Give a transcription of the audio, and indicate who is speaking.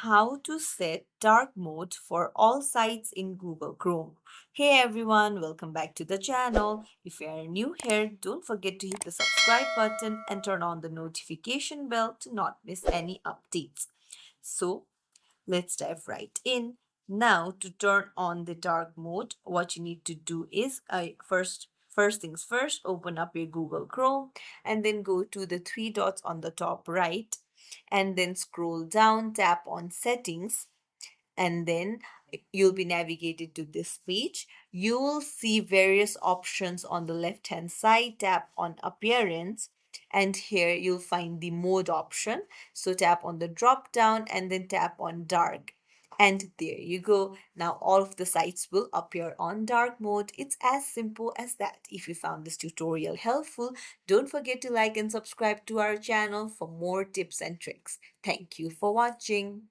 Speaker 1: how to set dark mode for all sites in Google Chrome. Hey everyone, welcome back to the channel. If you are new here, don't forget to hit the subscribe button and turn on the notification bell to not miss any updates. So, let's dive right in. Now, to turn on the dark mode, what you need to do is first things first, open up your Google Chrome and then go to the three dots on the top right and then scroll down, tap on settings, and then you'll be navigated to this page. You will see various options on the left hand side. Tap on appearance, and here you'll find the mode option. So tap on the drop down and then tap on dark. And there you go. Now all of the sites will appear on dark mode. It's as simple as that. If you found this tutorial helpful, don't forget to like and subscribe to our channel for more tips and tricks. Thank you for watching.